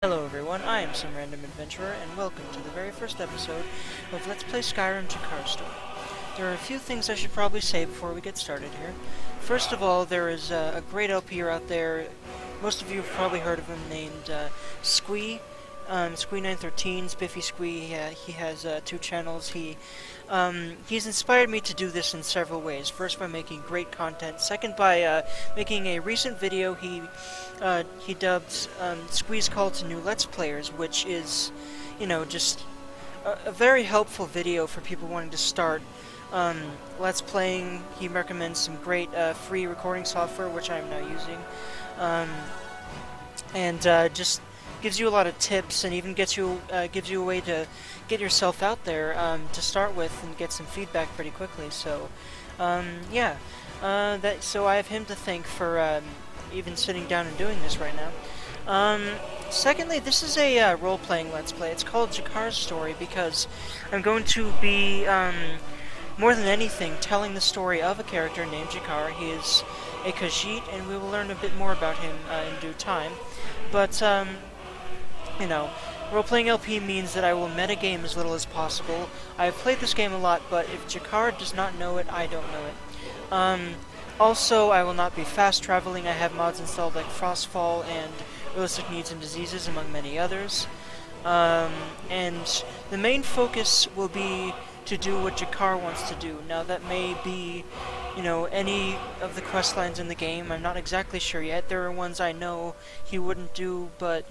Hello everyone, I am some random adventurer, and welcome to the very first episode of Let's Play Skyrim Jakar Story. There are a few things I should probably say before we get started here. First of all, there is a great LPer out there, most of you have probably heard of him, named Squee. Squee913, Spiffy Squee. He has two channels. He's inspired me to do this in several ways. First, by making great content. Second, by making a recent video he dubbed Squee's Call to New Let's Players, which is, just a very helpful video for people wanting to start Let's Playing. He recommends some great free recording software, which I am now using. And just gives you a lot of tips, and even gives you a way to get yourself out there to start with and get some feedback pretty quickly. So, yeah, so I have him to thank for even sitting down and doing this right now. Secondly, this is a role-playing Let's Play. It's called Jakar's Story because I'm going to be more than anything telling the story of a character named Jakar. He is a Khajiit, and we will learn a bit more about him in due time. But, role-playing LP means that I will metagame as little as possible. I have played this game a lot, but if Jakar does not know it, I don't know it. Also, I will not be fast-traveling. I have mods installed like Frostfall and Realistic Needs and Diseases, among many others. And the main focus will be to do what Jakar wants to do. Now, that may be any of the quest lines in the game. I'm not exactly sure yet. There are ones I know he wouldn't do, but,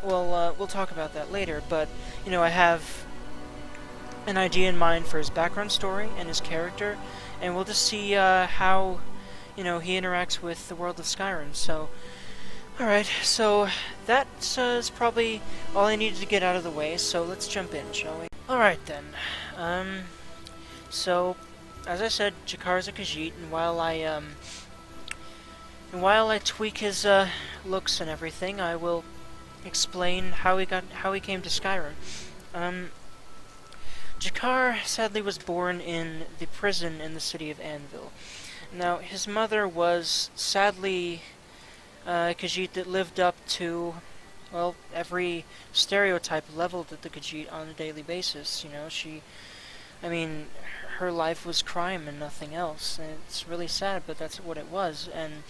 we'll talk about that later. But, I have an idea in mind for his background story and his character, and we'll just see how, he interacts with the world of Skyrim. So, alright, so that is probably all I needed to get out of the way, so let's jump in, shall we? Alright then, so, as I said, Jakar's a Khajiit, and while I tweak his looks and everything, I will explain how he came to Skyrim. Jakar sadly was born in the prison in the city of Anvil. Now, his mother was sadly a Khajiit that lived up to, well, every stereotype leveled at the Khajiit on a daily basis. Her life was crime and nothing else. And it's really sad, but that's what it was. And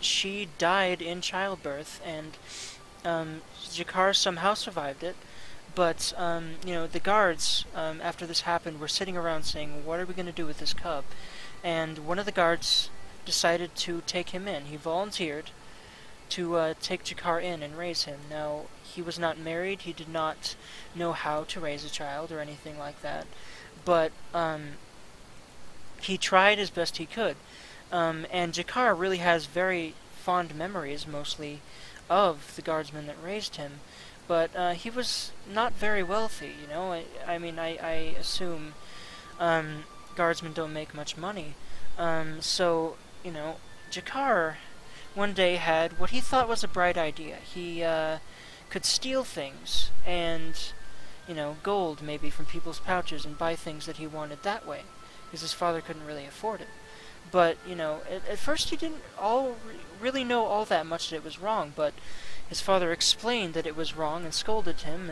she died in childbirth, and Jakar somehow survived it. But the guards, after this happened, were sitting around saying, "What are we going to do with this cub?" And one of the guards decided to take him in. He volunteered to take Jakar in and raise him. Now, he was not married. He did not know how to raise a child or anything like that. But he tried as best he could. And Jakar really has very fond memories, mostly, of the guardsman that raised him. But he was not very wealthy, I assume guardsmen don't make much money. So, Jakar one day had what he thought was a bright idea. He could steal things and, gold maybe from people's pouches and buy things that he wanted that way, because his father couldn't really afford it. But, at first he didn't really know all that much that it was wrong, but his father explained that it was wrong and scolded him,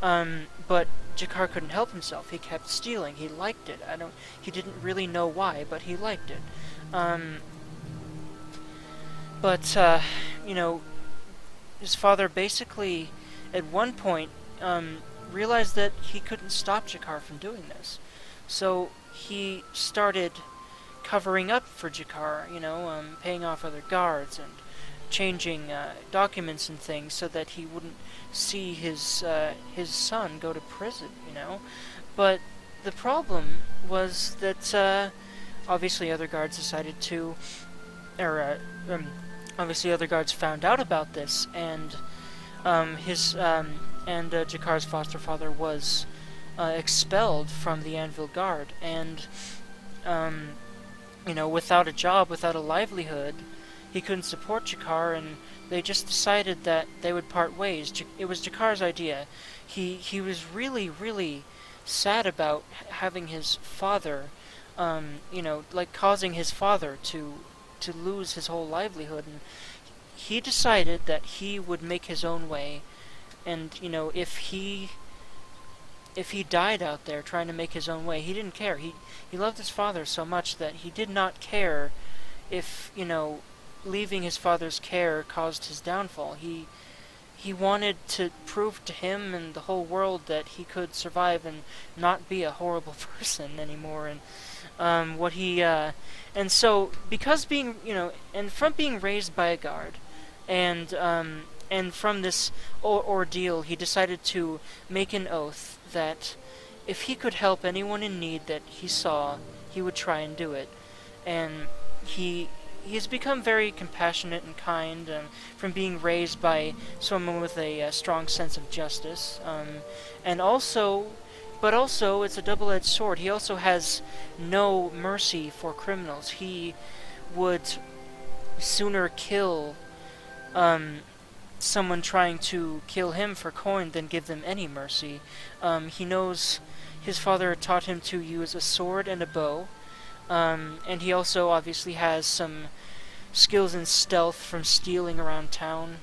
and but Jakar couldn't help himself. He kept stealing. He liked it. He didn't really know why, but he liked it. His father basically, at one point, realized that he couldn't stop Jakar from doing this. So he started covering up for Jakar, paying off other guards and changing documents and things so that he wouldn't see his son go to prison, But the problem was that obviously other guards decided to, obviously other guards found out about this, and Jakar's foster father was expelled from the Anvil Guard, and without a job, without a livelihood, he couldn't support Jakar, and they just decided that they would part ways. It was Jakar's idea. He was really, really sad about having his father, causing his father to lose his whole livelihood, and he decided that he would make his own way, and if he died out there trying to make his own way, he didn't care. He loved his father so much that he did not care if, leaving his father's care caused his downfall. He wanted to prove to him and the whole world that he could survive and not be a horrible person anymore. And so because and from being raised by a guard, and from this ordeal, he decided to make an oath that if he could help anyone in need that he saw, he would try and do it. And he has become very compassionate and kind, from being raised by someone with a strong sense of justice. But also, it's a double-edged sword. He also has no mercy for criminals. He would sooner kill someone trying to kill him for coin than give them any mercy. He knows his father taught him to use a sword and a bow, and he also obviously has some skills in stealth from stealing around town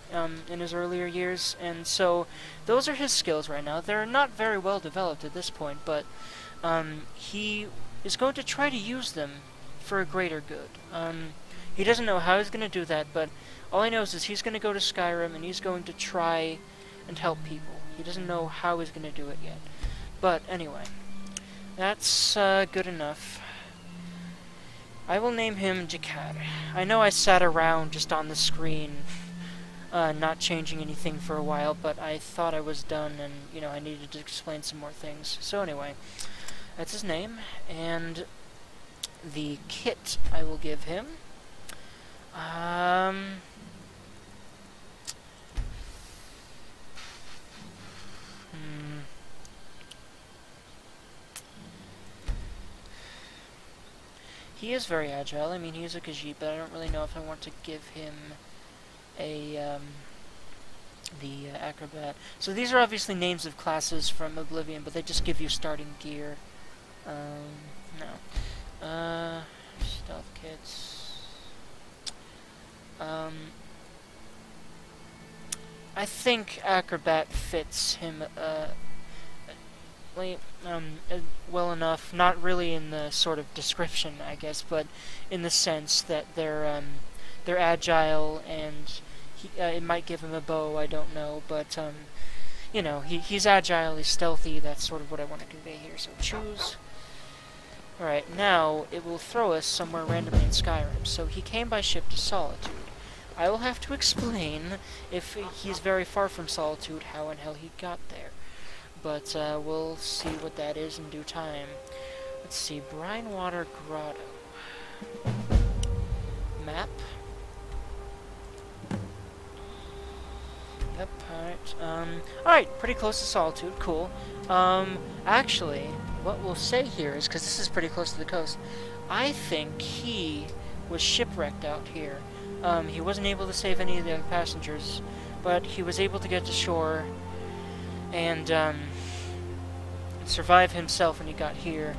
in his earlier years, and so those are his skills right now. They're not very well developed at this point, but he is going to try to use them for a greater good. He doesn't know how he's going to do that, but all he knows is he's going to go to Skyrim and he's going to try and help people. He doesn't know how he's going to do it yet. But anyway, that's good enough. I will name him Jakar. I know I sat around just on the screen, not changing anything for a while, but I thought I was done and, I needed to explain some more things. So anyway, that's his name, and the kit I will give him. He is very agile. I mean, he is a Khajiit, but I don't really know if I want to give him the acrobat. So these are obviously names of classes from Oblivion, but they just give you starting gear. No. Stealth kits. I think acrobat fits him well enough, not really in the sort of description, I guess, but in the sense that they're agile, and it might give him a bow, I don't know, but he's agile, he's stealthy. That's sort of what I want to convey here. So choose. Alright, now it will throw us somewhere randomly in Skyrim. So he came by ship to Solitude. I will have to explain, if he's very far from Solitude, how in hell he got there. But we'll see what that is in due time. Let's see, Brinewater Grotto. Map. Yep, alright, pretty close to Solitude, cool. Actually, what we'll say here is, because this is pretty close to the coast, I think he was shipwrecked out here. He wasn't able to save any of the other passengers, but he was able to get to shore and survive himself when he got here,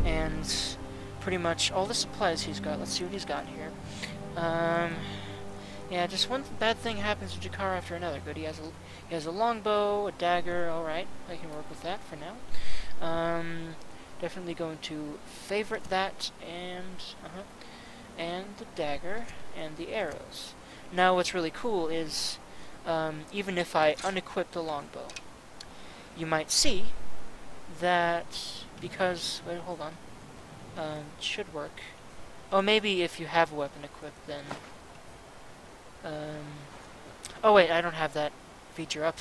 and pretty much all the supplies he's got. Let's see what he's got here. Yeah, just one bad thing happens to Jakar after another. Good, he has a longbow, a dagger. All right, I can work with that for now. Definitely going to favorite that, and the dagger and the arrows. Now, what's really cool is, even if I unequip the longbow, you might see that because hold on, it should work. Oh, maybe if you have a weapon equipped, then. Oh wait, I don't have that feature up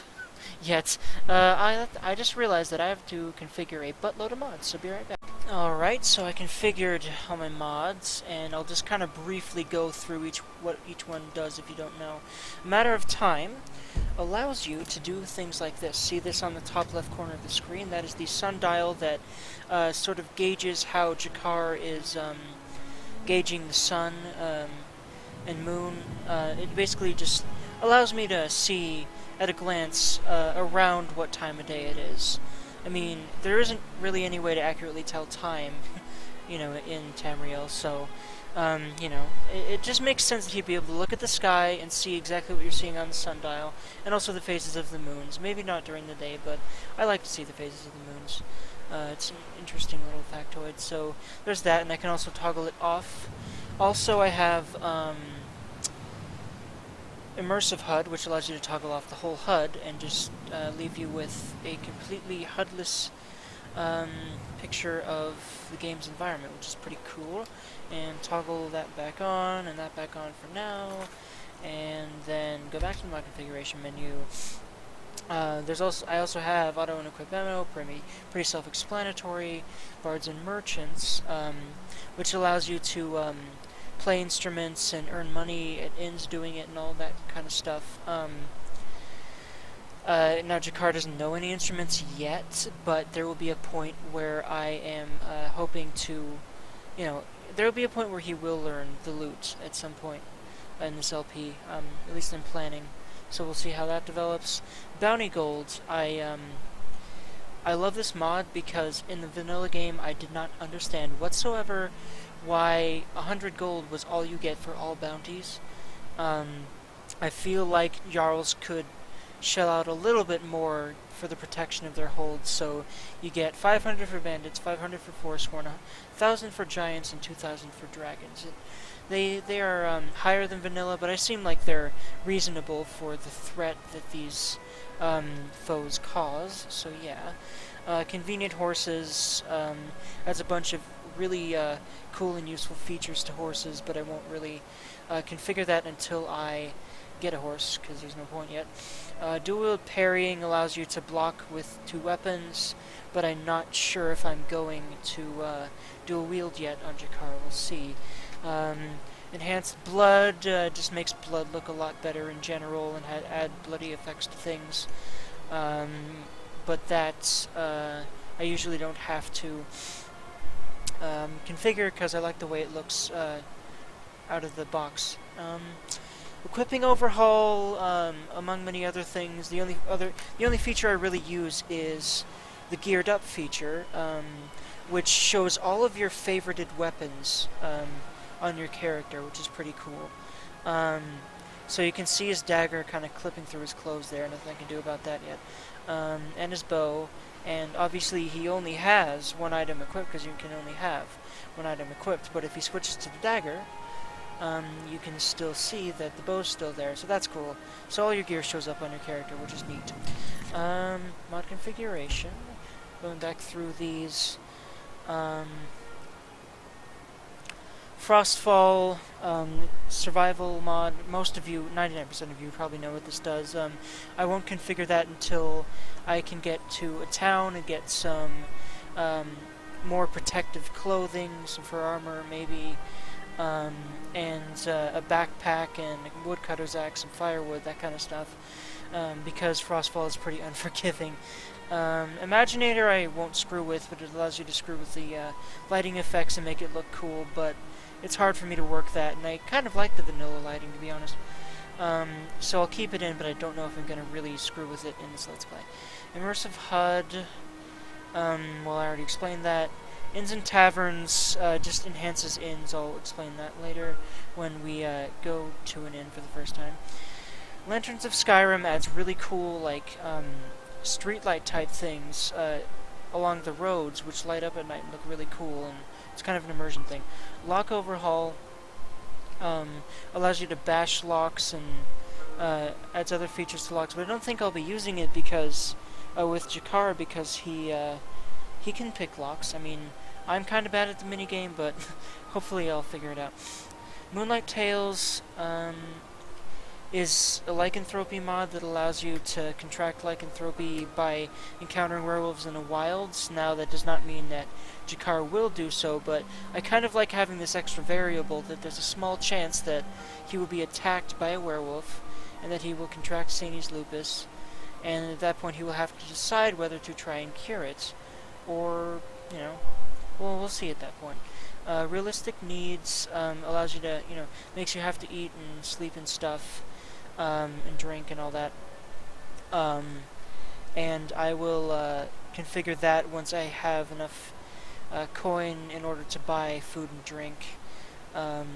yet. I just realized that I have to configure a buttload of mods, so be right back. Alright, so I configured all my mods, and I'll just kind of briefly go through what each one does if you don't know. Matter of Time allows you to do things like this. See this on the top left corner of the screen? That is the sundial that sort of gauges how Jakar is gauging the sun and moon. It basically just allows me to see at a glance around what time of day it is. I mean, there isn't really any way to accurately tell time, in Tamriel, so It just makes sense that he'd be able to look at the sky and see exactly what you're seeing on the sundial, and also the phases of the moons. Maybe not during the day, but I like to see the phases of the moons. It's an interesting little factoid. So there's that, and I can also toggle it off. Also, I have immersive HUD, which allows you to toggle off the whole HUD and just leave you with a completely HUD-less picture of the game's environment, which is pretty cool. And toggle that back on and that back on for now, and then go back to my configuration menu. I also have auto and equip ammo, pretty self-explanatory. Bards and merchants, which allows you to play instruments and earn money at inns doing it and all that kind of stuff. Now, Jakar doesn't know any instruments yet, but there will be a point where I am hoping to, there will be a point where he will learn the lute at some point in this LP. At least I'm planning. So we'll see how that develops. Bounty Gold, I love this mod because in the vanilla game I did not understand whatsoever why 100 gold was all you get for all bounties. I feel like Jarls could shell out a little bit more for the protection of their holds, so you get 500 for bandits, 500 for Forsworn, 1,000 for giants, and 2,000 for dragons. They are higher than vanilla, but I seem like they're reasonable for the threat that these foes cause, so yeah. Convenient horses adds a bunch of really cool and useful features to horses, but I won't really configure that until I get a horse, because there's no point yet. Dual-wield parrying allows you to block with 2 weapons, but I'm not sure if I'm going to dual-wield yet on Jakar. We'll see. Enhanced blood just makes blood look a lot better in general and add bloody effects to things. But that I usually don't have to configure because I like the way it looks out of the box. Equipping overhaul, among many other things. The only feature I really use is the geared up feature, which shows all of your favorited weapons on your character, which is pretty cool. So you can see his dagger kind of clipping through his clothes there. Nothing I can do about that yet. And his bow. And obviously he only has one item equipped because you can only have one item equipped. But if he switches to the dagger, you can still see that the bow's still there, so that's cool. So all your gear shows up on your character, which is neat. Mod configuration. Going back through these. Frostfall, survival mod. Most of you, 99% of you, probably know what this does. I won't configure that until I can get to a town and get some more protective clothing, some fur armor, maybe. And a backpack and a woodcutter's axe and firewood, that kind of stuff, because Frostfall is pretty unforgiving. Imaginator I won't screw with, but it allows you to screw with the lighting effects and make it look cool, but it's hard for me to work that, and I kind of like the vanilla lighting, to be honest. So I'll keep it in, but I don't know if I'm going to really screw with it in this Let's Play. Immersive HUD, well, I already explained that. Inns and taverns just enhances inns. I'll explain that later when we go to an inn for the first time. Lanterns of Skyrim adds really cool, like, streetlight type things along the roads, which light up at night and look really cool, and it's kind of an immersion thing. Lock overhaul allows you to bash locks and adds other features to locks, but I don't think I'll be using it because with Jakar, because he can pick locks. I mean, I'm kind of bad at the minigame, but hopefully I'll figure it out. Moonlight Tales is a lycanthropy mod that allows you to contract lycanthropy by encountering werewolves in the wilds. Now, that does not mean that Jakar will do so, but I kind of like having this extra variable that there's a small chance that he will be attacked by a werewolf and that he will contract Sani's lupus, and at that point he will have to decide whether to try and cure it, or, well, we'll see at that point. Realistic needs allows you to, makes you have to eat and sleep and stuff, and drink and all that. And I will configure that once I have enough coin in order to buy food and drink. um,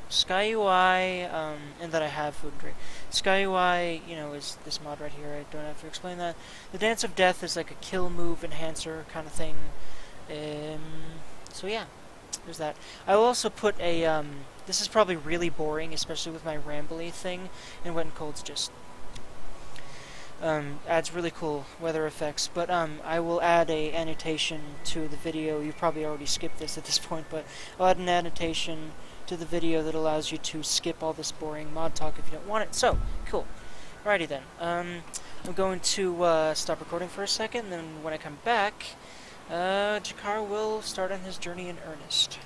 Sky UI, and that I have food and drink. Sky UI, you know, is this mod right here. I don't have to explain that. The Dance of Death is like a kill move enhancer kind of thing. So yeah, there's that. I will also put a, this is probably really boring, especially with my rambly thing, and Wet and Cold's just, adds really cool weather effects, but I will add a annotation to the video. You've probably already skipped this at this point, but I'll add an annotation to the video that allows you to skip all this boring mod talk if you don't want it. So, cool. Alrighty then. I'm going to stop recording for a second, and then when I come back, Jakar will start on his journey in earnest.